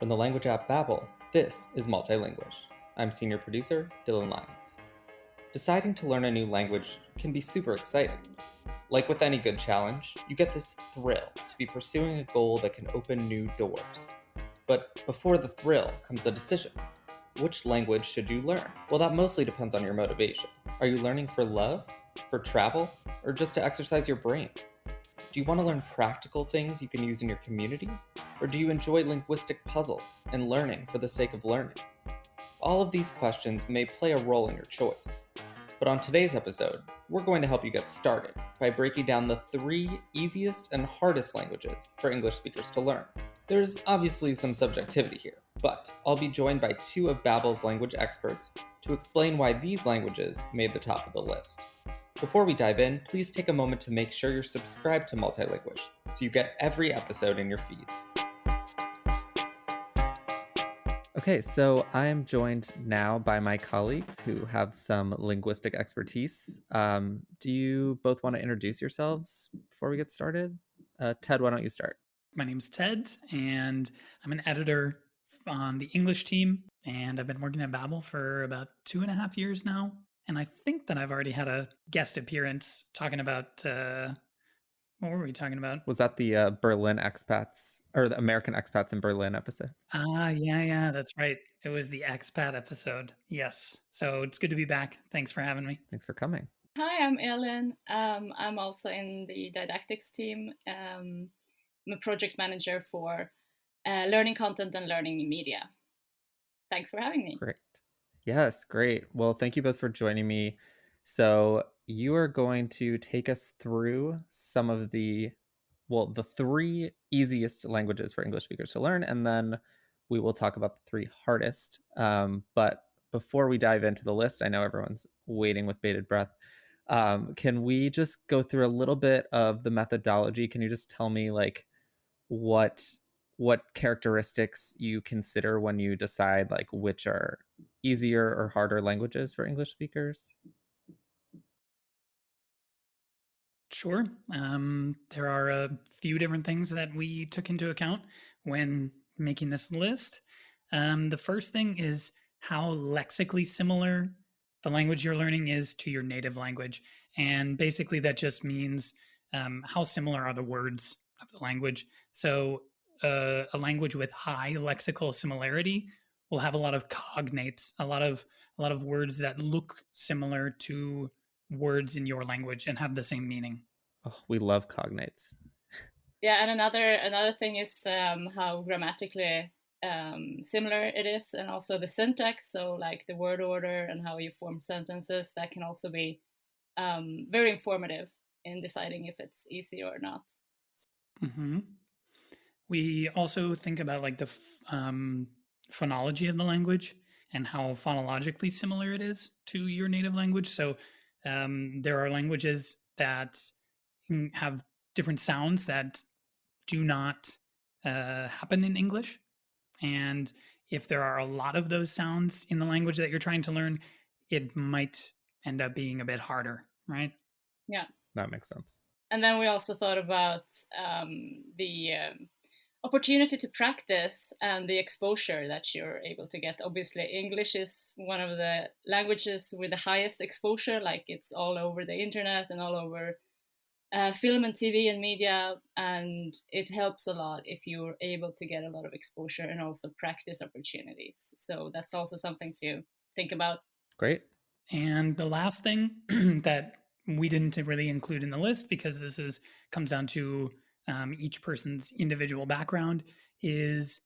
From the language app Babbel, this is Multilinguish. I'm senior producer Dylan Lyons. Deciding to learn a new language can be super exciting. Like with any good challenge, you get this thrill to be pursuing a goal that can open new doors. But before the thrill comes the decision. Which language should you learn? Well, that mostly depends on your motivation. Are you learning for love, for travel, or just to exercise your brain? Do you want to learn practical things you can use in your community? Or do you enjoy linguistic puzzles and learning for the sake of learning? All of these questions may play a role in your choice. But on today's episode, we're going to help you get started by breaking down the 3 easiest and hardest languages for English speakers to learn. There's obviously some subjectivity here, but I'll be joined by 2 of Babbel's language experts to explain why these languages made the top of the list. Before we dive in, please take a moment to make sure you're subscribed to Multilinguish so you get every episode in your feed. Okay, so I am joined now by my colleagues who have some linguistic expertise. Do you both want to introduce yourselves before we get started? Ted, why don't you start? My name's Ted, and I'm an editor on the English team, and I've been working at Babbel for about 2.5 years now. And I think that I've already had a guest appearance talking about, what were we talking about? Was that the Berlin expats, or the American expats in Berlin episode? Yeah, that's right. It was the expat episode. Yes. So it's good to be back. Thanks for having me. Thanks for coming. Hi, I'm Ellen. I'm also in the didactics team. I'm a project manager for learning content and learning media. Thanks for having me. Great. Yes, great. Well, thank you both for joining me. So you are going to take us through some of the 3 easiest languages for English speakers to learn, and then we will talk about the 3 hardest. But before we dive into the list, I know everyone's waiting with bated breath. Can we just go through a little bit of the methodology? Can you just tell me what characteristics you consider when you decide which are easier or harder languages for English speakers? Sure. There are a few different things that we took into account when making this list. The first thing is how lexically similar the language you're learning is to your native language. And basically that just means how similar are the words of the language. So a language with high lexical similarity will have a lot of cognates, a lot of words that look similar to words in your language and have the same meaning. Oh, we love cognates. Yeah, and another thing is how grammatically similar it is, and also the syntax. So like the word order and how you form sentences, that can also be very informative in deciding if it's easy or not. Mm-hmm. We also think about the phonology of the language and how phonologically similar it is to your native language. So there are languages that have different sounds that do not happen in English. And if there are a lot of those sounds in the language that you're trying to learn, it might end up being a bit harder, right? Yeah. That makes sense. And then we also thought about the opportunity to practice and the exposure that you're able to get. Obviously, English is one of the languages with the highest exposure, like it's all over the internet and all over film and TV and media, and it helps a lot if you're able to get a lot of exposure and also practice opportunities. So that's also something to think about. Great. And the last thing that we didn't really include in the list, because this comes down to each person's individual background, is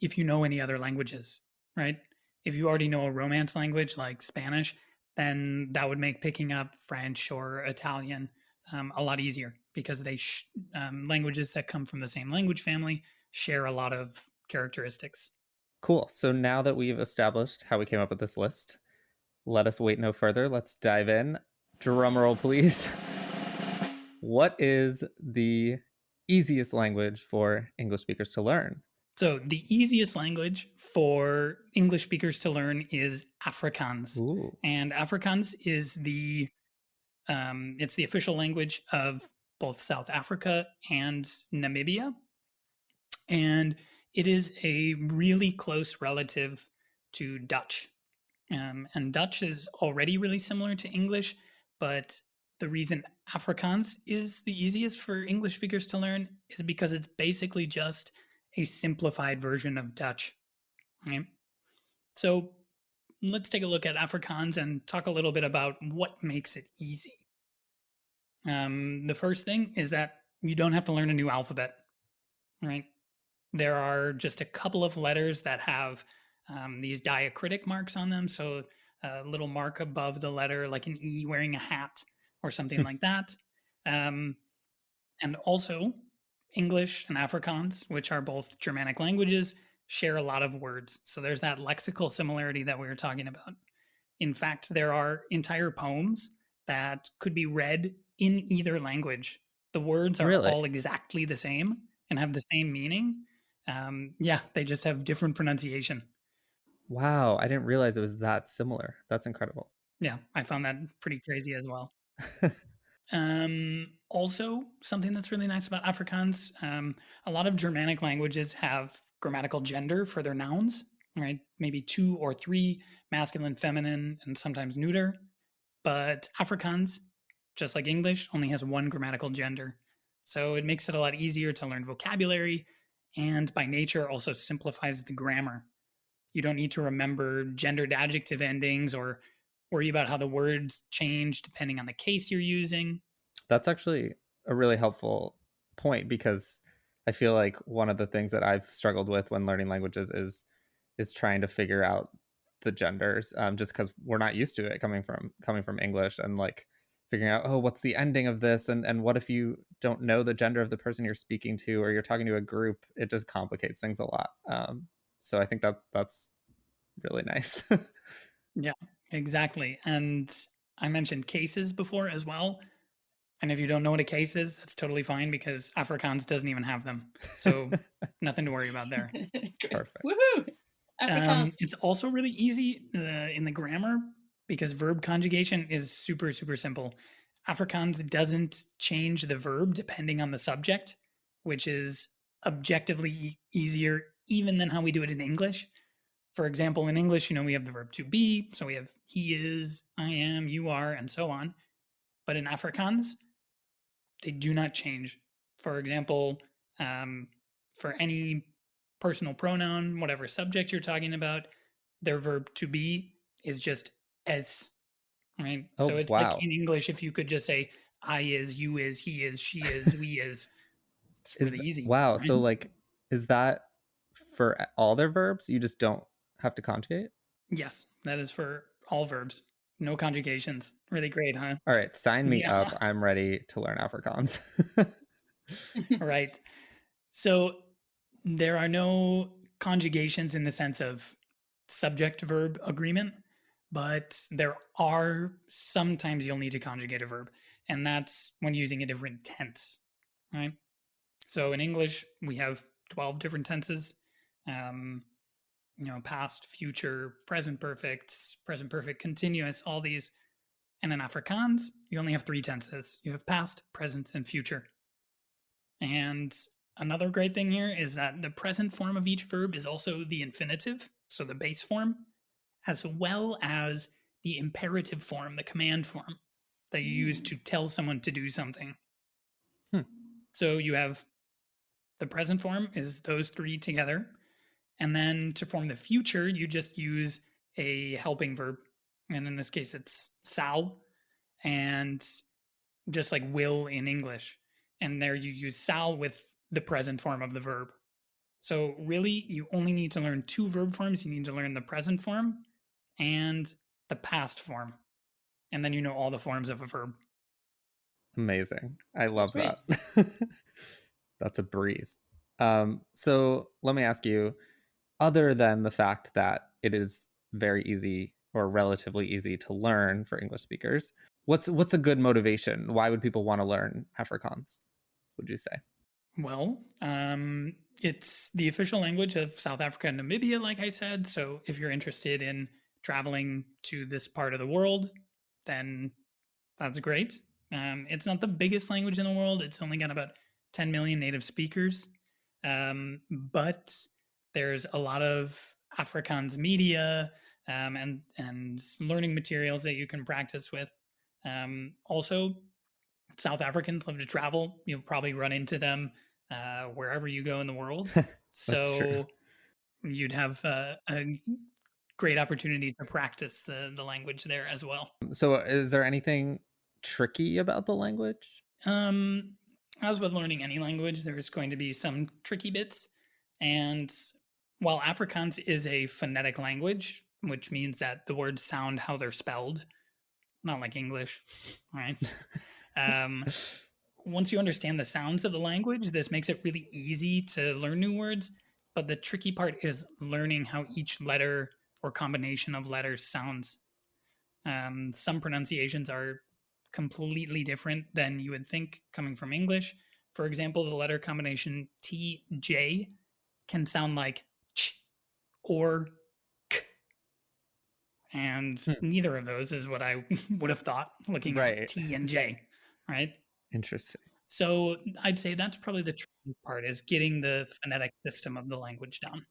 if you know any other languages, right? If you already know a Romance language like Spanish, then that would make picking up French or Italian a lot easier, because they languages that come from the same language family share a lot of characteristics. Cool. So now that we've established how we came up with this list, let us wait no further. Let's dive in. Drum roll, please. What is the easiest language for English speakers to learn? So the easiest language for English speakers to learn is Afrikaans. Ooh. And Afrikaans is it's the official language of both South Africa and Namibia. And It is a really close relative to Dutch. And Dutch is already really similar to English, but the reason Afrikaans is the easiest for English speakers to learn is because it's basically just a simplified version of Dutch. Right? So let's take a look at Afrikaans and talk a little bit about what makes it easy. The first thing is that you don't have to learn a new alphabet, right? There are just a couple of letters that have these diacritic marks on them. So a little mark above the letter, like an E wearing a hat or something like that. And also, English and Afrikaans, which are both Germanic languages, share a lot of words. So there's that lexical similarity that we were talking about. In fact, there are entire poems that could be read in either language. The words are Really? all exactly the same and have the same meaning. Yeah, they just have different pronunciation. Wow, I didn't realize it was that similar. That's incredible. Yeah, I found that pretty crazy as well. Also, something that's really nice about Afrikaans, a lot of Germanic languages have grammatical gender for their nouns, right? Maybe 2 or 3, masculine, feminine, and sometimes neuter. But Afrikaans, just like English, only has 1 grammatical gender. So it makes it a lot easier to learn vocabulary, and by nature also simplifies the grammar. You don't need to remember gendered adjective endings or worry about how the words change depending on the case you're using. That's actually a really helpful point, because I feel like one of the things that I've struggled with when learning languages is trying to figure out the genders, just because we're not used to it coming from English, and like figuring out, oh, what's the ending of this, and what if you don't know the gender of the person you're speaking to, or you're talking to a group. It just complicates things a lot. So I think that's really nice. Yeah, exactly. And I mentioned cases before as well. And if you don't know what a case is, that's totally fine because Afrikaans doesn't even have them. So nothing to worry about there. Perfect. Woohoo! Afrikaans. It's also really easy in the grammar because verb conjugation is super, super simple. Afrikaans doesn't change the verb depending on the subject, which is objectively easier even than how we do it in English. For example, in English, we have the verb to be, so we have he is, I am, you are, and so on. But in Afrikaans, they do not change. For example, for any personal pronoun, whatever subject you're talking about, their verb to be is just es, right? Oh, So it's like wow. in English, if you could just say I is, you is, he is, she is, we is, it's really easy. Wow. Right? So like, is that for all their verbs? You just don't have to conjugate? Yes, that is for all verbs. No conjugations. Really great, huh? All right, sign me Yeah. up. I'm ready to learn Afrikaans. Right. So there are no conjugations in the sense of subject verb agreement, but there are sometimes you'll need to conjugate a verb, and that's when using a different tense, right? So in English, we have 12 different tenses. Past, future, present perfect, continuous, all these. And in Afrikaans, you only have 3 tenses. You have past, present, and future. And another great thing here is that the present form of each verb is also the infinitive, so the base form, as well as the imperative form, the command form that you use to tell someone to do something. So you have the present form is those 3 together. And then to form the future, you just use a helping verb. And in this case, it's sal, and just like will in English. And there you use sal with the present form of the verb. So really, you only need to learn 2 verb forms. You need to learn the present form and the past form. And then you know all the forms of a verb. Amazing. I love That's that. That's a breeze. So let me ask you, other than the fact that it is very easy or relatively easy to learn for English speakers, what's a good motivation? Why would people want to learn Afrikaans, would you say? Well, it's the official language of South Africa and Namibia, like I said. So if you're interested in traveling to this part of the world, then that's great. It's not the biggest language in the world. It's only got about 10 million native speakers. But There's a lot of Afrikaans media and learning materials that you can practice with. Also, South Africans love to travel. You'll probably run into them wherever you go in the world. That's true. So you'd have a great opportunity to practice the language there as well. So is there anything tricky about the language? As with learning any language, there's going to be some tricky bits. And while Afrikaans is a phonetic language, which means that the words sound how they're spelled, not like English, right? Once you understand the sounds of the language, this makes it really easy to learn new words. But the tricky part is learning how each letter or combination of letters sounds. Some pronunciations are completely different than you would think coming from English. For example, the letter combination TJ can sound like ch or k. And neither of those is what I would have thought looking at T and J, right? Interesting. So I'd say that's probably the tricky part, is getting the phonetic system of the language down.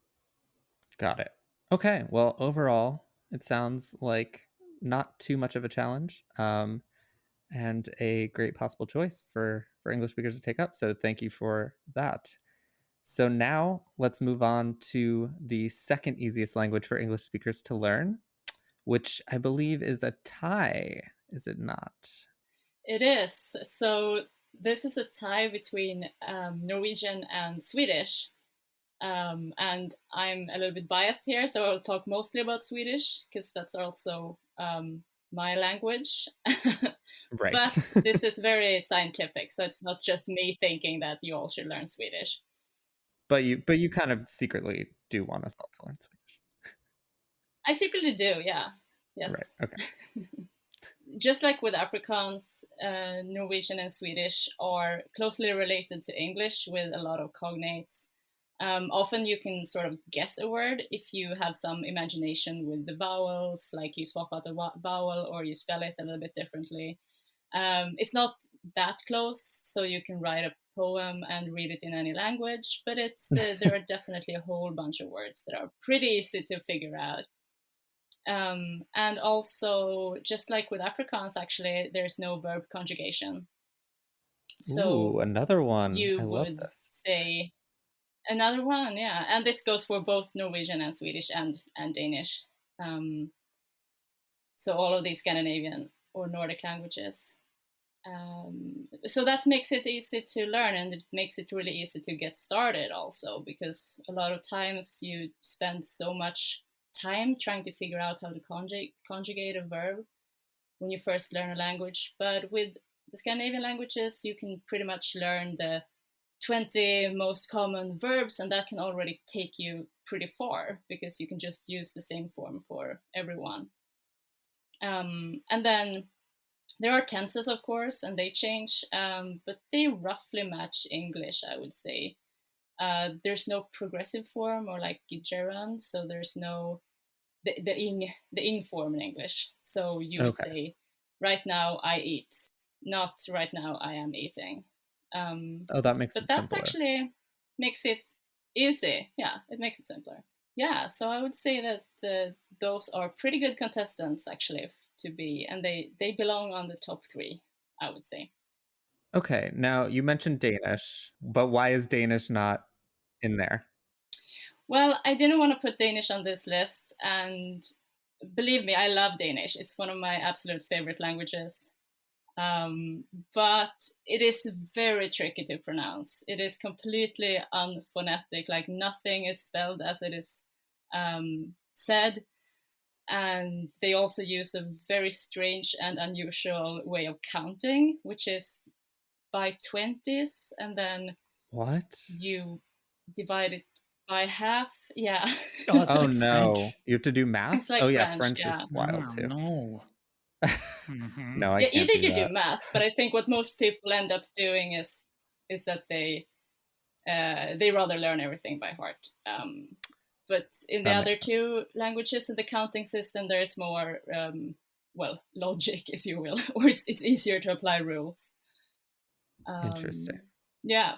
Got it. Okay. Well, overall, it sounds like not too much of a challenge, and a great possible choice for English speakers to take up. So thank you for that. So now let's move on to the second easiest language for English speakers to learn, which I believe is a Thai, is it not? It is. So this is a tie between Norwegian and Swedish. And I'm a little bit biased here, so I'll talk mostly about Swedish because that's also my language. Right. But this is very scientific, so it's not just me thinking that you all should learn Swedish. But you kind of secretly do want us all to learn Swedish. I secretly do, yeah. Yes. Right. Okay. Just like with Afrikaans, Norwegian and Swedish are closely related to English with a lot of cognates. Often you can sort of guess a word if you have some imagination with the vowels, like you swap out a vowel or you spell it a little bit differently. It's not that close, so you can write a poem and read it in any language, but there are definitely a whole bunch of words that are pretty easy to figure out. And also, just like with Afrikaans, actually, there's no verb conjugation. So another one. You I love would this. say another one, yeah. And this goes for both Norwegian and Swedish and Danish. So all of these Scandinavian or Nordic languages. So that makes it easy to learn, and it makes it really easy to get started also, because a lot of times you spend so much time trying to figure out how to conjugate a verb when you first learn a language. But with the Scandinavian languages, you can pretty much learn the 20 most common verbs, and that can already take you pretty far because you can just use the same form for everyone. And then there are tenses, of course, and they change, but they roughly match English, I would say. There's no progressive form or like gerund, so there's no the ing form in English. So you would say, right now I eat, not right now I am eating. That makes it simpler. But that's actually makes it easy. Yeah, it makes it simpler. Yeah, so I would say that those are pretty good contestants actually to be, and they belong on the top 3, I would say. Okay, now you mentioned Danish, but why is Danish not in there? Well, I didn't want to put Danish on this list, and believe me, I love Danish. It's one of my absolute favorite languages. But it is very tricky to pronounce. It is completely unphonetic, like nothing is spelled as it is said. And they also use a very strange and unusual way of counting, which is by 20s, and then you divide it by half. Yeah. Oh no. French. You have to do math? It's like French is wild too. No. No, I can't either do you that. do math, but I think what most people end up doing is that they rather learn everything by heart. But in the other 2 languages in the counting system, there is more logic, if you will, or it's easier to apply rules. Interesting. Yeah.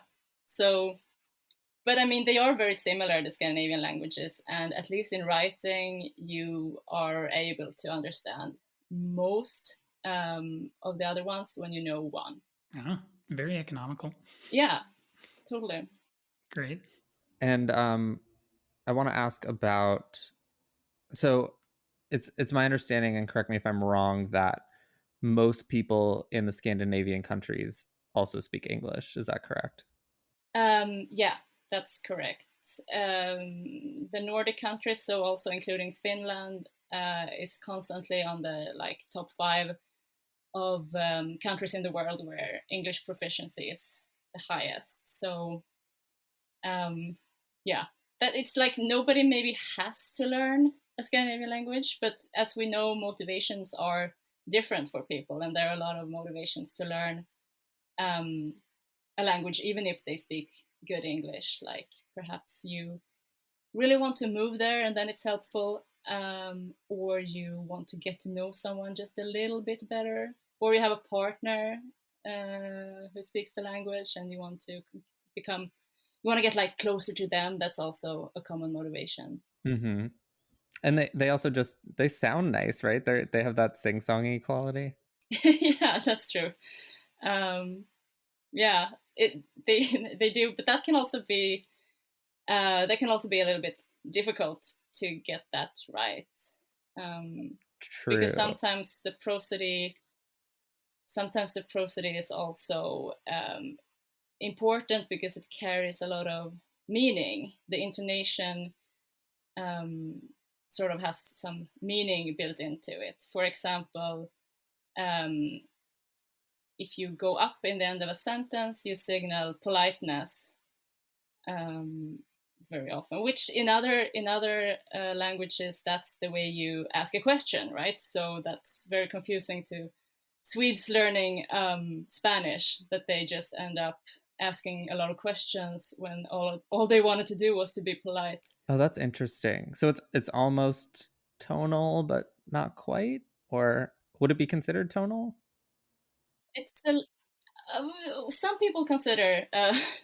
So But I mean, they are very similar, the Scandinavian languages, and at least in writing, you are able to understand most of the other ones when you know one. Very economical. Yeah, totally. Great. And I want to ask about, so it's my understanding, and correct me if I'm wrong, that most people in the Scandinavian countries also speak English. Is that correct? Yeah, that's correct. The Nordic countries, so also including Finland, is constantly on the top 5 of countries in the world where English proficiency is the highest. So yeah, that it's like nobody maybe has to learn a Scandinavian language, but as we know, motivations are different for people, and there are a lot of motivations to learn a language even if they speak good English. Like perhaps you really want to move there and then it's helpful, or you want to get to know someone just a little bit better, or you have a partner who speaks the language and you want to get like closer to them. That's also a common motivation. Mm-hmm. And they also they sound nice, right? They have that sing-songy quality. Yeah, that's true. Yeah, they do, but that can also be a little bit difficult to get that right. True. Because sometimes the prosody is also important because it carries a lot of meaning. The intonation sort of has some meaning built into it. For example, if you go up in the end of a sentence, you signal politeness very often, which in other languages, that's the way you ask a question, right? So that's very confusing to Swedes learning Spanish, that they just end up asking a lot of questions when all they wanted to do was to be polite. Oh, that's interesting. So it's almost tonal, but not quite? Or would it be considered tonal? It's some people consider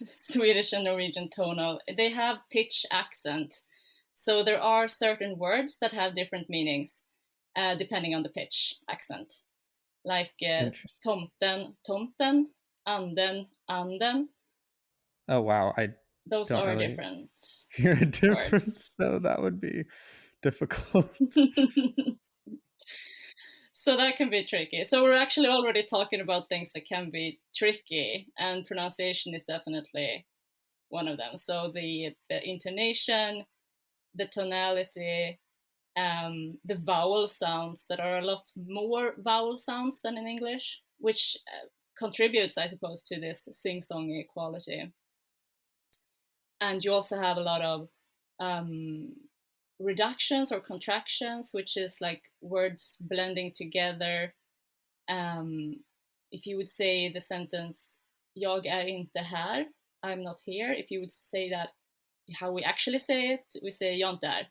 Swedish and Norwegian tonal. They have pitch accent. So there are certain words that have different meanings depending on the pitch accent. Like tomten, tomten, anden, anden. Oh, wow. Those don't are really different hear a difference, words. so that would be difficult. So that can be tricky. So we're actually already talking about things that can be tricky, and pronunciation is definitely one of them. So the intonation, the tonality, the vowel sounds, that are a lot more vowel sounds than in English, which contributes, I suppose, to this sing-songy quality. And you also have a lot of reductions or contractions, which is like words blending together. If you would say the sentence "Jag är inte här," I'm not here. If you would say that how we actually say it, we say "Jag inte är."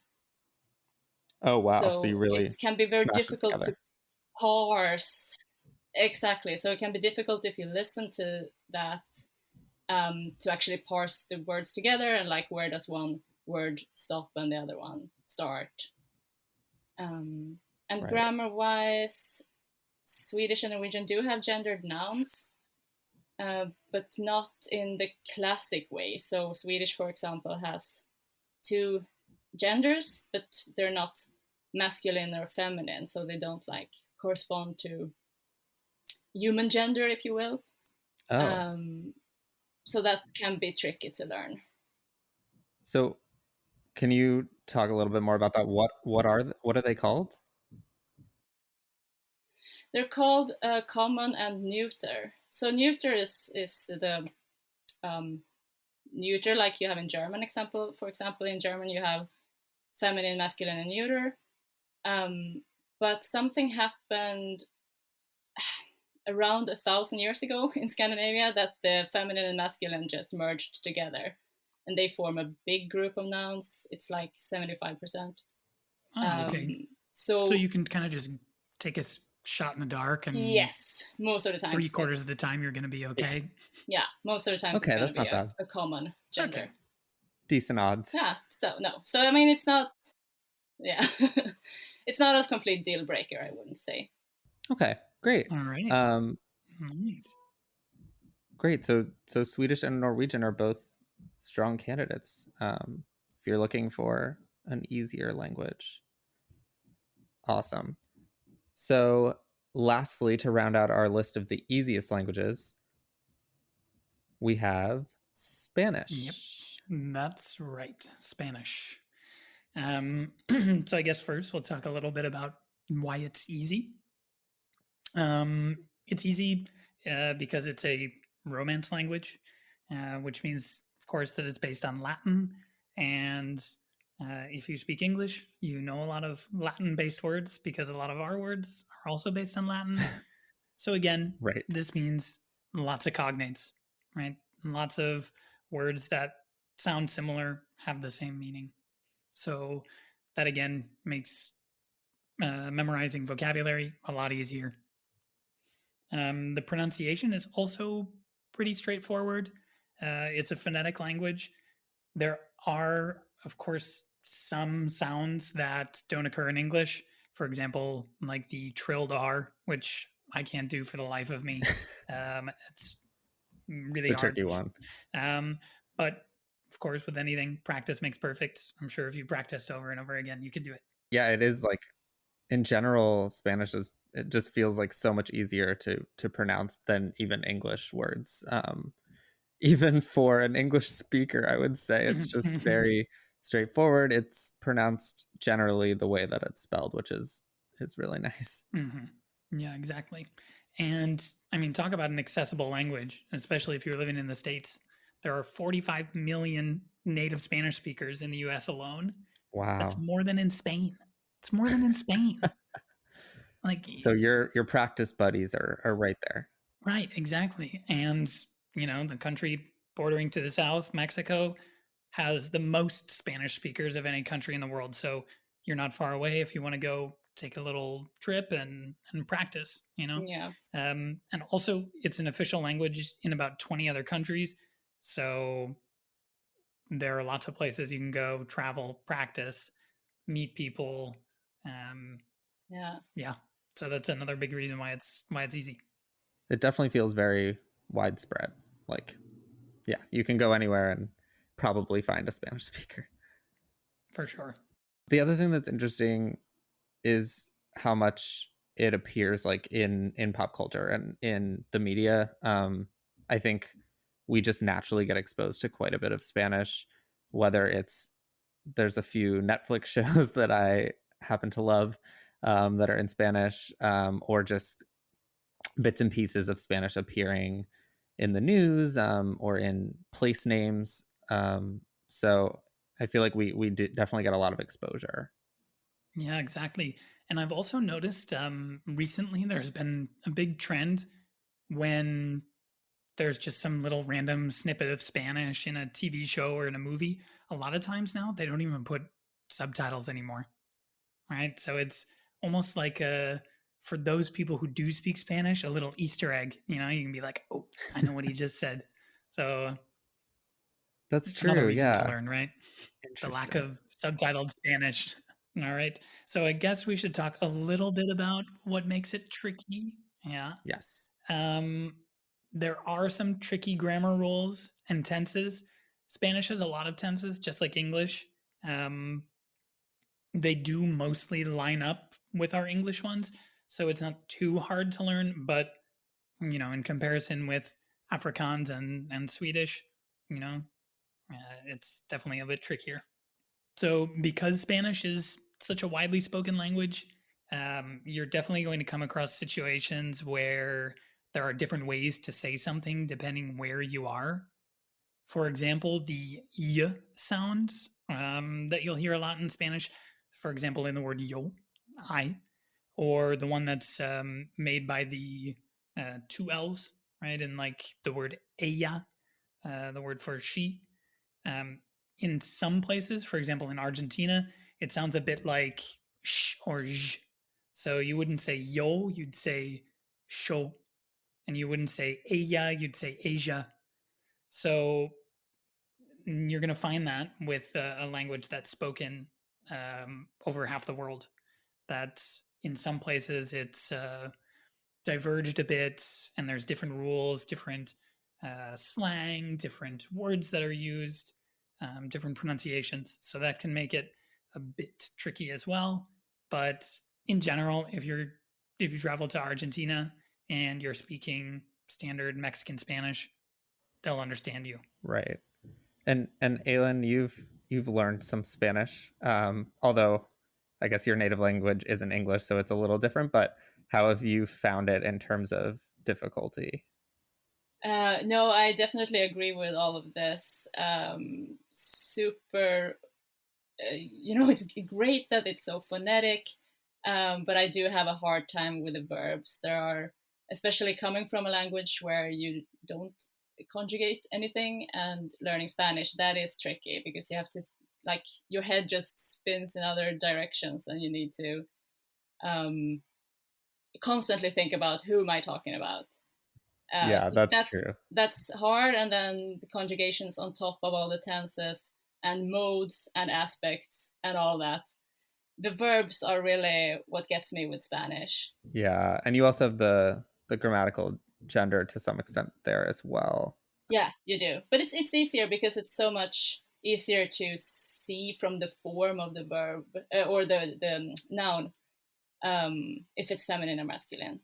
Oh, wow. So you really it can be very difficult to parse. Exactly. So it can be difficult if you listen to that to actually parse the words together, and like where does one word stop and the other one start. And right. Grammar-wise, Swedish and Norwegian do have gendered nouns, but not in the classic way. So Swedish, for example, has 2 genders, but they're not masculine or feminine, so they don't like correspond to human gender, if you will. Oh. So that can be tricky to learn. So can you talk a little bit more about that? What are they called? They're called common and neuter. So neuter is the neuter like you have in German. For example, in German you have feminine, masculine, and neuter. But something happened around 1,000 years ago in Scandinavia that the feminine and masculine just merged together, and they form a big group of nouns. It's like 75%. Oh, okay. So you can kind of just take a shot in the dark, and yes, most of the time, 3/4 of the time you're going to be okay. Yeah, most of the time, okay, it's that's going to not be a common gender. Okay. decent odds. Yeah, so no. So I mean, it's not. Yeah, it's not a complete deal breaker, I wouldn't say. Okay, great. All right. Um, Nice. great. So Swedish and Norwegian are both strong candidates. If you're looking for an easier language. Awesome. So lastly, to round out our list of the easiest languages, we have Spanish. Yep, that's right. Spanish. So I guess first we'll talk a little bit about why it's easy. It's easy because it's a Romance language, which means, of course, that it's based on Latin. And if you speak English, you know a lot of Latin-based words because a lot of our words are also based on Latin. So again, Right. this means lots of cognates, right? Lots of words that sound similar, have the same meaning. So that again makes memorizing vocabulary a lot easier. The pronunciation is also pretty straightforward. It's a phonetic language. There are, of course, some sounds that don't occur in English. For example, like the trilled R, which I can't do for the life of me. It's really It's a hard. tricky one. But of course, with anything, practice makes perfect. I'm sure if you practiced over and over again, you could do it. Yeah, it is like in general, Spanish it just feels like so much easier to pronounce than even English words. Even for an English speaker, I would say it's just very straightforward. It's pronounced generally the way that it's spelled, which is really nice. Mm-hmm. Yeah, exactly. And I mean, talk about an accessible language, especially if you're living in the States. There are 45 million native Spanish speakers in the US alone. Wow. That's more than in Spain. It's more than in Spain. Like, so your practice buddies are right there. Right, exactly. And, you know, the country bordering to the south, Mexico, has the most Spanish speakers of any country in the world. So you're not far away if you want to go take a little trip and practice, you know? Yeah. And also, it's an official language in about 20 other countries. So there are lots of places you can go, travel, practice, meet people. Yeah. So that's another big reason why it's easy. It definitely feels very widespread. Like, yeah, you can go anywhere and probably find a Spanish speaker. For sure. The other thing that's interesting is how much it appears like in pop culture and in the media. I think we just naturally get exposed to quite a bit of Spanish, whether there's a few Netflix shows that I happen to love that are in Spanish, or just bits and pieces of Spanish appearing in the news or in place names. So I feel like we definitely get a lot of exposure. Yeah, exactly. And I've also noticed recently there's been a big trend when there's just some little random snippet of Spanish in a TV show or in a movie. A lot of times now, they don't even put subtitles anymore, right? So it's almost like for those people who do speak Spanish, a little Easter egg. You know, you can be like, oh, I know what he just said. So that's true. Another reason yeah. to learn, right? The lack of subtitled Spanish. All right. So I guess we should talk a little bit about what makes it tricky. Yeah. Yes. There are some tricky grammar rules and tenses. Spanish has a lot of tenses, just like English. They do mostly line up with our English ones, so it's not too hard to learn. But you know, in comparison with Afrikaans and Swedish, you know, it's definitely a bit trickier. So, because Spanish is such a widely spoken language, you're definitely going to come across situations where there are different ways to say something depending where you are. For example, the y sounds that you'll hear a lot in Spanish, for example, in the word yo, I, or the one that's made by the two L's, right? In like the word ella, the word for she. In some places, for example, in Argentina, it sounds a bit like sh or j. So you wouldn't say yo, you'd say sho. And you wouldn't say ella, you'd say Asia. So you're going to find that with a language that's spoken over half the world. That in some places it's diverged a bit, and there's different rules, different slang, different words that are used, different pronunciations. So that can make it a bit tricky as well. But in general, if you travel to Argentina and you're speaking standard Mexican Spanish, they'll understand you. Right. And Aylin, you've learned some Spanish, although I guess your native language isn't English, so it's a little different. But how have you found it in terms of difficulty? No, I definitely agree with all of this. Super, it's great that it's so phonetic, but I do have a hard time with the verbs. There are, especially coming from a language where you don't conjugate anything, and learning Spanish, that is tricky because you have to, like, your head just spins in other directions, and you need to constantly think about who am I talking about. Yeah, so that's true. That's hard, and then the conjugations on top of all the tenses and modes and aspects and all that. The verbs are really what gets me with Spanish. Yeah, and you also have the grammatical gender to some extent there as well. Yeah, you do, but it's easier because it's so much easier to see from the form of the verb or the noun, if it's feminine or masculine.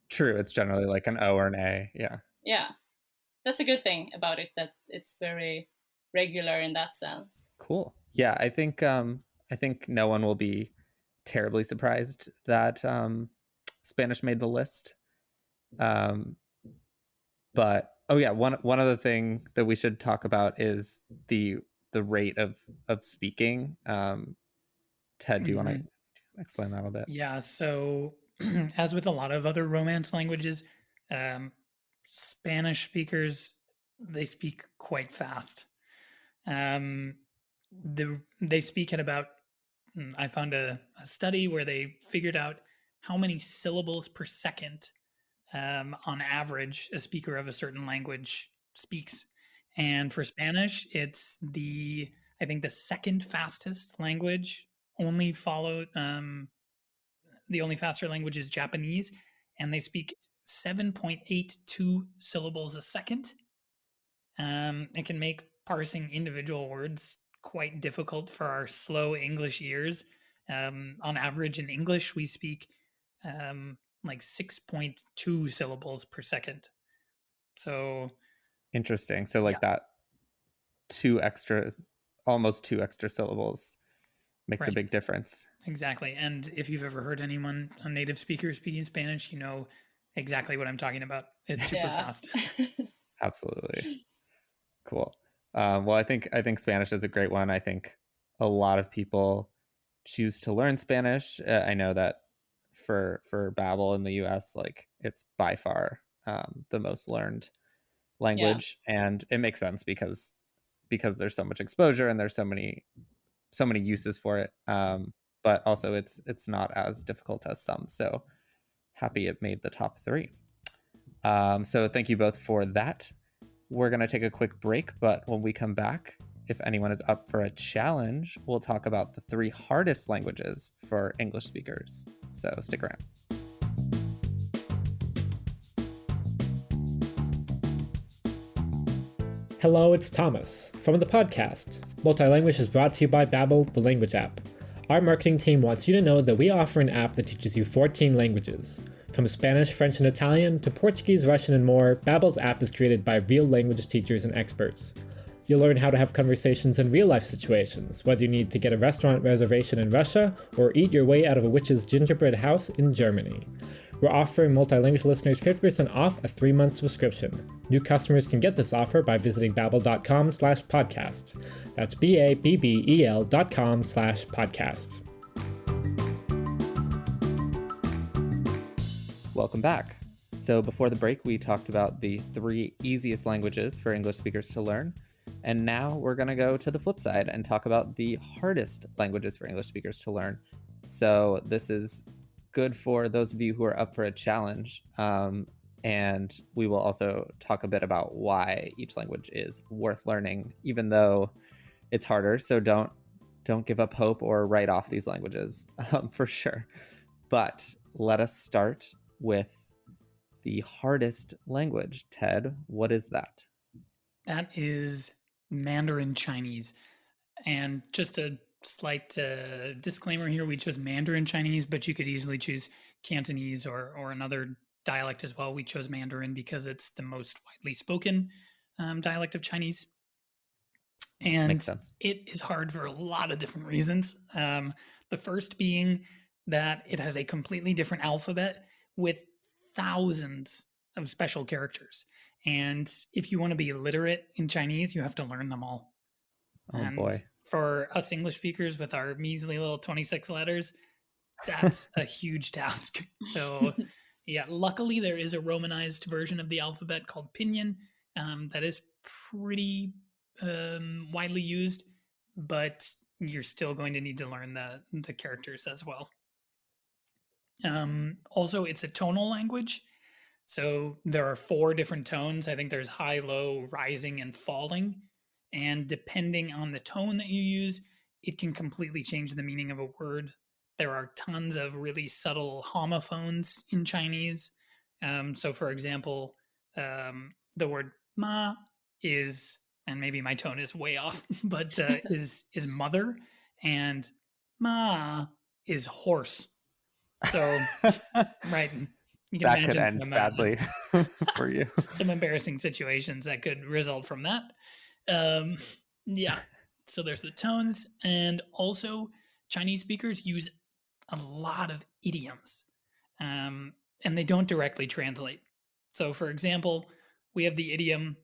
True, it's generally like an O or an A. Yeah, that's a good thing about it, that it's very regular in that sense. Cool. Yeah, I think no one will be terribly surprised that Spanish made the list. But one other thing that we should talk about is the rate of speaking. Ted, do you want to explain that a bit? Yeah, so as with a lot of other Romance languages, Spanish speakers, they speak quite fast. They speak at about, I found a study where they figured out how many syllables per second on average a speaker of a certain language speaks. And for Spanish, it's I think the second fastest language, only followed, the only faster language is Japanese, and they speak 7.82 syllables a second. It can make parsing individual words quite difficult for our slow English ears. On average, in English, we speak like 6.2 syllables per second. So interesting. So like that almost two extra syllables makes a big difference. Exactly. And if you've ever heard anyone, a native speaker speaking Spanish, you know exactly what I'm talking about. It's super fast. Absolutely. Cool. Well, I think Spanish is a great one. I think a lot of people choose to learn Spanish. I know that for Babbel in the US, like, it's by far the most learned language, and it makes sense because there's so much exposure and there's so many uses for it. But also it's not as difficult as some. So happy it made the top 3. So thank you both for that. We're going to take a quick break, but when we come back, if anyone is up for a challenge, we'll talk about the 3 hardest languages for English speakers. So stick around. Hello, it's Thomas from the podcast. Multilinguish is brought to you by Babbel, the language app. Our marketing team wants you to know that we offer an app that teaches you 14 languages. From Spanish, French, and Italian to Portuguese, Russian, and more, Babbel's app is created by real language teachers and experts. You'll learn how to have conversations in real-life situations, whether you need to get a restaurant reservation in Russia or eat your way out of a witch's gingerbread house in Germany. We're offering Multilinguish listeners 50% off a 3-month subscription. New customers can get this offer by visiting babbel.com/podcasts. That's BABBEL.com/podcasts. Welcome back. So before the break, we talked about the 3 easiest languages for English speakers to learn. And now we're going to go to the flip side and talk about the hardest languages for English speakers to learn. So this is good for those of you who are up for a challenge. And we will also talk a bit about why each language is worth learning, even though it's harder. So don't give up hope or write off these languages, for sure. But let us start with the hardest language. Ted, what is that? That is Mandarin Chinese. And just a slight disclaimer here, we chose Mandarin Chinese, but you could easily choose Cantonese or another dialect as well. We chose Mandarin because it's the most widely spoken dialect of Chinese. And Makes sense. it is hard for a lot of different reasons. The first being that it has a completely different alphabet with thousands of special characters. And if you want to be literate in Chinese, you have to learn them all. Oh And boy. for us English speakers with our measly little 26 letters, that's a huge task. So yeah, luckily there is a romanized version of the alphabet called Pinyin that is pretty widely used, but you're still going to need to learn the characters as well. Also, it's a tonal language. So there are 4 different tones. I think there's high, low, rising, and falling. And depending on the tone that you use, it can completely change the meaning of a word. There are tons of really subtle homophones in Chinese. So, for example, the word ma is, and maybe my tone is way off, but is mother, and ma is horse. So, right. You can that could imagine end badly for you. some embarrassing situations that could result from that. Yeah. So there's the tones, and also Chinese speakers use a lot of idioms, and they don't directly translate. So, for example, we have the idiom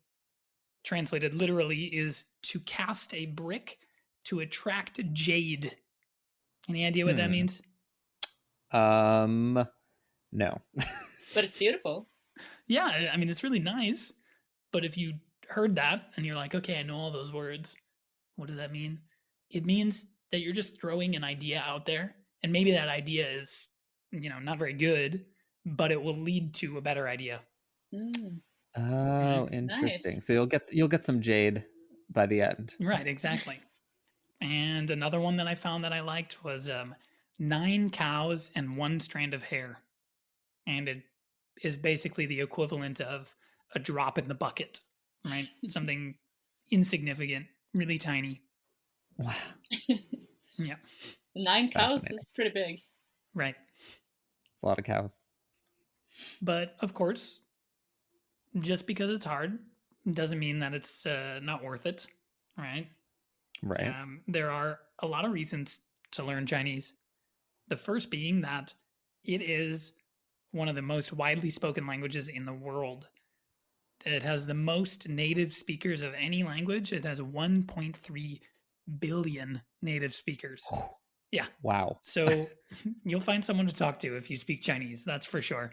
translated literally is to cast a brick to attract jade. Any idea what that means? No. But it's beautiful. Yeah, I mean, it's really nice. But if you heard that and you're like, okay, I know all those words, what does that mean? It means that you're just throwing an idea out there, and maybe that idea is, not very good, but it will lead to a better idea. Oh, interesting. Nice. So you'll get some jade by the end. Right, exactly. And another one that I found that I liked was 9 cows and 1 strand of hair. And it is basically the equivalent of a drop in the bucket, right? Something insignificant, really tiny. Wow. Yeah. 9 cows is pretty big. Right. It's a lot of cows. But of course, just because it's hard doesn't mean that it's not worth it, right? Right. There are a lot of reasons to learn Chinese. The first being that it is one of the most widely spoken languages in the world. It has the most native speakers of any language. It has 1.3 billion native speakers. Yeah. Wow. So you'll find someone to talk to if you speak Chinese, that's for sure.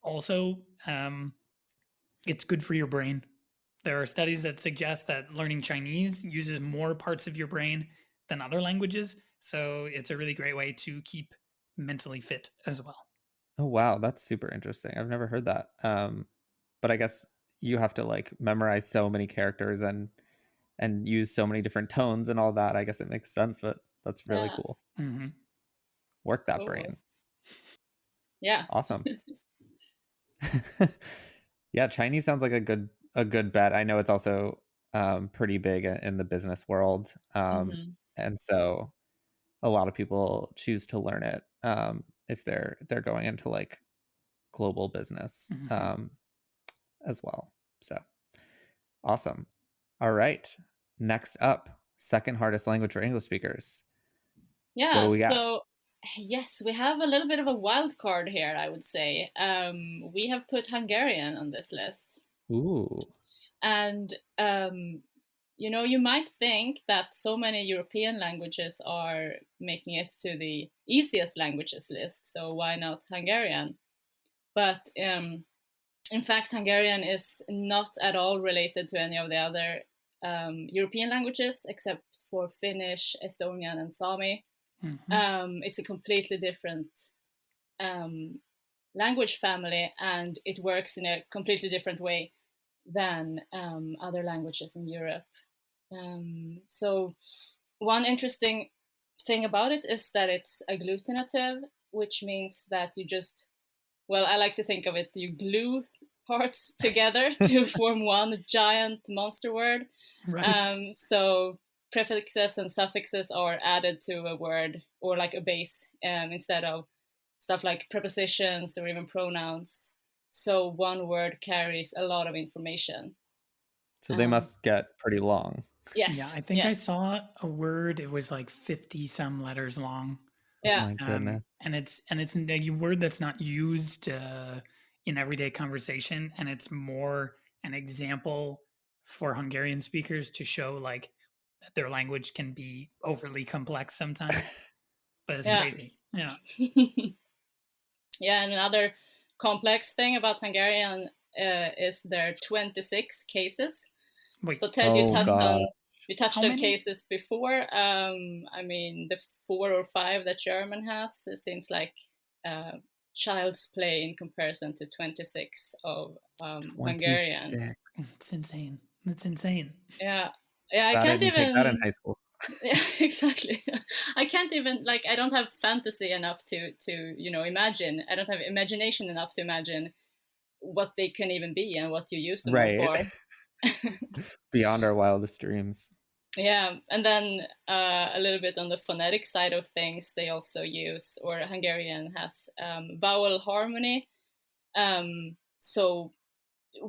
Also, it's good for your brain. There are studies that suggest that learning Chinese uses more parts of your brain than other languages. So it's a really great way to keep mentally fit as well. Oh, wow. That's super interesting. I've never heard that. But I guess you have to like memorize so many characters and use so many different tones and all that. I guess it makes sense, but that's really cool. Mm-hmm. Work that brain. Yeah. Awesome. Yeah, Chinese sounds like a good bet. I know it's also pretty big in the business world. And so a lot of people choose to learn it if they're going into like global business as well. So awesome. All right. Next up, second hardest language for English speakers. Yeah. What do we got? So yes, we have a little bit of a wild card here, I would say. We have put Hungarian on this list. Ooh. And you might think that so many European languages are making it to the easiest languages list, so why not Hungarian? But in fact, Hungarian is not at all related to any of the other European languages, except for Finnish, Estonian, and Sami. It's a completely different language family, and it works in a completely different way than other languages in Europe. So one interesting thing about it is that it's agglutinative, which means that you just, well, I like to think of it, you glue parts together to form one giant monster word. Right. So prefixes and suffixes are added to a word, or like a base, instead of stuff like prepositions or even pronouns. So one word carries a lot of information. So they must get pretty long. Yes. Yeah, I think I saw a word, it was like 50 some letters long. Yeah. Oh my goodness. And it's a word that's not used in everyday conversation, and it's more an example for Hungarian speakers to show like that their language can be overly complex sometimes. But it's crazy. Yeah. Yeah, and another complex thing about Hungarian is their 26 cases. Wait, so Ted, you touched How on many? cases before. I mean, the 4 or 5 that German has, it seems like child's play in comparison to 26 of Hungarian. It's insane. It's insane. Yeah, I I can't didn't take that in even. high school. Yeah, exactly. I can't even, like, I don't have fantasy enough to imagine. I don't have imagination enough to imagine what they can even be and what you use them for. Beyond our wildest dreams. Yeah, and then a little bit on the phonetic side of things, they also use, or Hungarian has vowel harmony. So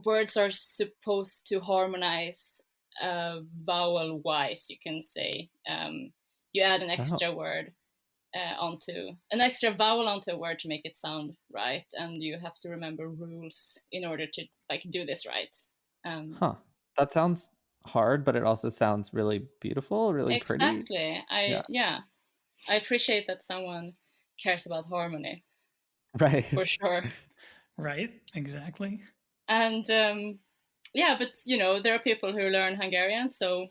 words are supposed to harmonize vowel wise, you can say. You add an extra word an extra vowel onto a word to make it sound right, and you have to remember rules in order to like do this right. That sounds hard, but it also sounds really beautiful, really pretty. Exactly. I appreciate that someone cares about harmony. Right. For sure. Right, exactly. And but there are people who learn Hungarian, so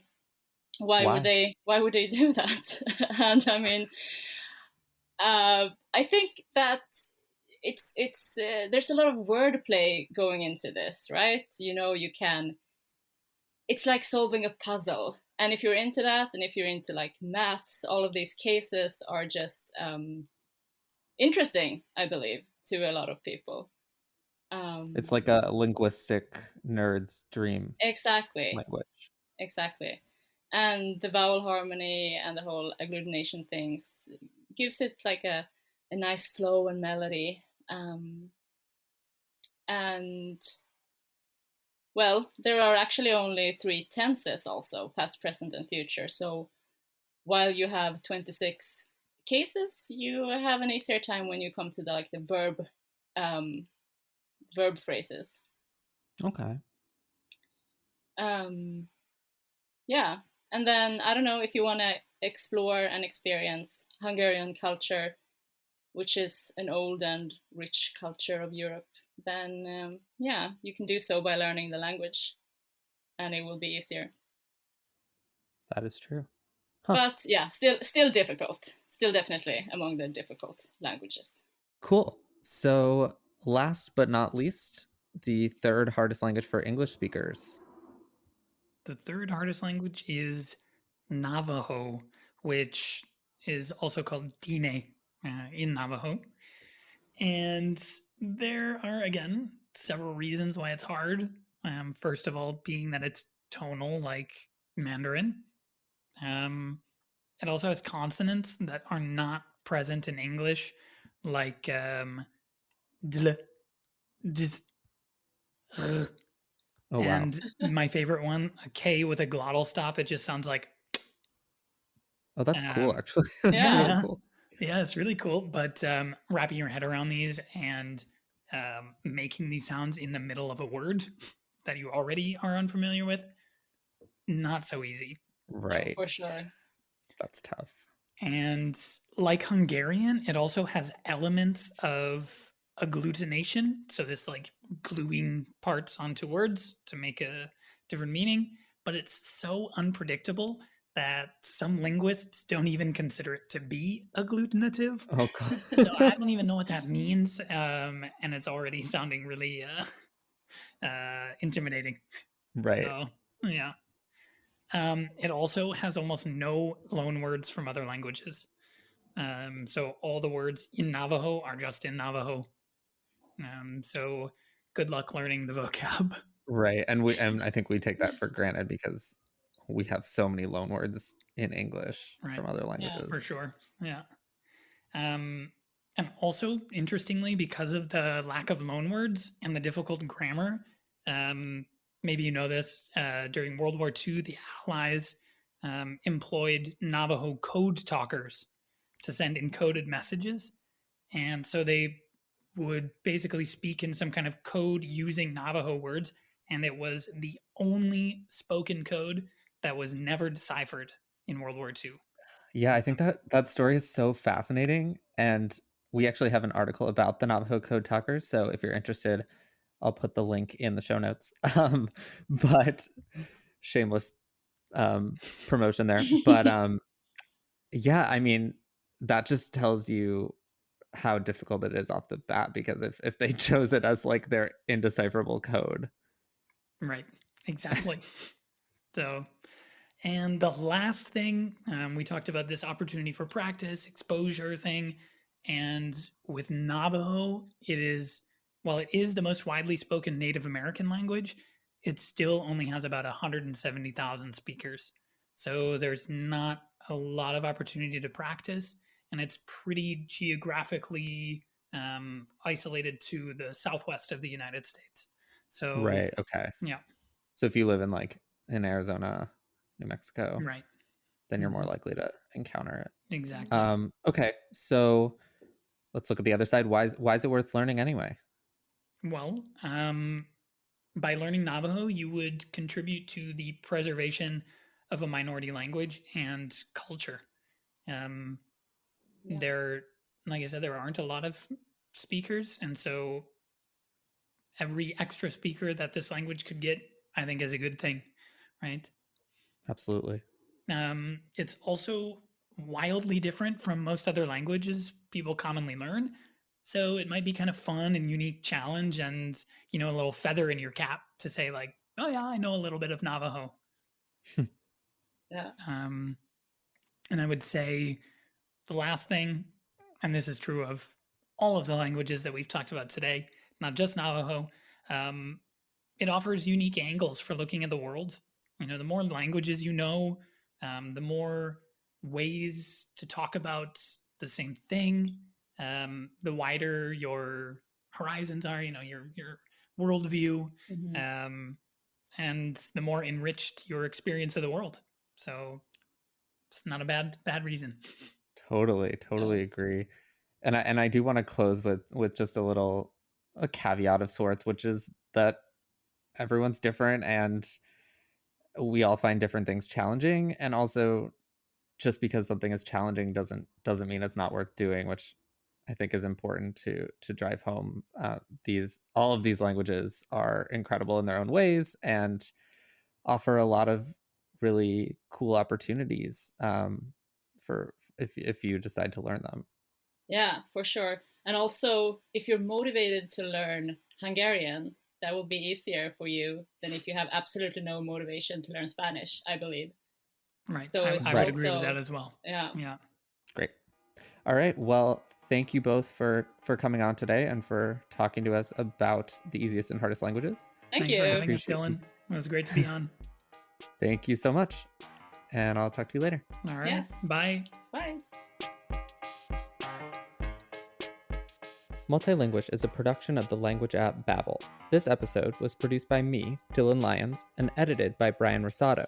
why would they do that? And I mean, I think that it's there's a lot of wordplay going into this, right? It's like solving a puzzle, and if you're into that, and if you're into like maths, all of these cases are just interesting, I believe, to a lot of people. It's like a linguistic nerd's dream. Exactly. Language. Exactly. And the vowel harmony and the whole agglutination things gives it like a nice flow and melody. And well, there are actually only 3 tenses also, past, present, and future. So while you have 26 cases, you have an easier time when you come to the verb phrases. Okay. Yeah. And then I don't know if you want to explore and experience Hungarian culture, which is an old and rich culture of Europe, then you can do so by learning the language, and it will be easier. That is true. But yeah, still difficult. Still definitely among the difficult languages. Cool. So last but not least, the third hardest language for English speakers. The third hardest language is Navajo, which is also called Dine in Navajo. And there are, again, several reasons why it's hard. First of all, being that it's tonal like Mandarin. It also has consonants that are not present in English, like dl, diz, r. Oh, wow. And my favorite one, a K with a glottal stop, it just sounds like. Oh, that's cool, actually. That's really cool. Yeah, it's really cool. But wrapping your head around these and making these sounds in the middle of a word that you already are unfamiliar with, not so easy. Right. For sure. That's tough. And like Hungarian, it also has elements of agglutination. So this like gluing parts onto words to make a different meaning. But it's so unpredictable that some linguists don't even consider it to be agglutinative. Oh, God. So I don't even know what that means, and it's already sounding really intimidating. Right. So, yeah. It also has almost no loan words from other languages. So all the words in Navajo are just in Navajo. So good luck learning the vocab. Right. And I think we take that for granted because we have so many loan words in English Right. from other languages. For sure. Yeah. And also, interestingly, because of the lack of loan words and the difficult grammar, maybe you know this, during World War II, the Allies employed Navajo code talkers to send encoded messages. And so they would basically speak in some kind of code using Navajo words. And it was the only spoken code that was never deciphered in World War II. Yeah, I think that story is so fascinating. And we actually have an article about the Navajo code talkers. So if you're interested, I'll put the link in the show notes. But shameless promotion there. But yeah, I mean, that just tells you how difficult it is off the bat, because if they chose it as like their indecipherable code. Right, exactly. So, and the last thing, we talked about this opportunity for practice, exposure thing. And with Navajo, while it is the most widely spoken Native American language, it still only has about 170,000 speakers. So there's not a lot of opportunity to practice, and it's pretty geographically isolated to the southwest of the United States. So Right. Okay. Yeah. So if you live in Arizona, New Mexico, Right, then you're more likely to encounter it. exactly. Okay. So let's look at the other side. Why is it worth learning anyway? Well, by learning Navajo, you would contribute to the preservation of a minority language and culture. There, like I said, there aren't a lot of speakers, and so every extra speaker that this language could get, I think, is a good thing, right? Absolutely. It's also wildly different from most other languages people commonly learn. So it might be kind of fun and unique challenge, and a little feather in your cap to say like, oh yeah, I know a little bit of Navajo. Yeah. And I would say the last thing, and this is true of all of the languages that we've talked about today, not just Navajo, it offers unique angles for looking at the world. The more languages you know, the more ways to talk about the same thing, the wider your horizons are, your worldview, and the more enriched your experience of the world. So it's not a bad reason. Totally agree. And I do want to close with just a caveat of sorts, which is that everyone's different and we all find different things challenging. And also, just because something is challenging doesn't mean it's not worth doing, which I think is important to drive home. All of these languages are incredible in their own ways and offer a lot of really cool opportunities for if you decide to learn them. Yeah, for sure. And also, if you're motivated to learn Hungarian, that will be easier for you than if you have absolutely no motivation to learn Spanish, I believe. Right. So I would agree with that as well. Yeah. Great. All right. Well, thank you both for coming on today and for talking to us about the easiest and hardest languages. Thanks for having us, Appreciate Dylan. It was great to be on. Thank you so much. And I'll talk to you later. All right. Yes. Bye. Bye. Multilinguish is a production of the language app Babbel. This episode was produced by me, Dylan Lyons, and edited by Brian Rosado.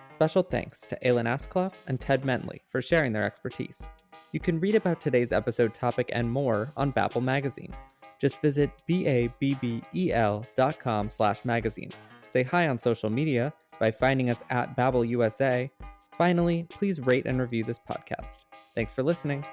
Special thanks to Aylin Askloff and Ted Mentley for sharing their expertise. You can read about today's episode topic and more on Babbel magazine. Just visit babbel.com/magazine. Say hi on social media by finding us at Babbel USA. Finally, please rate and review this podcast. Thanks for listening.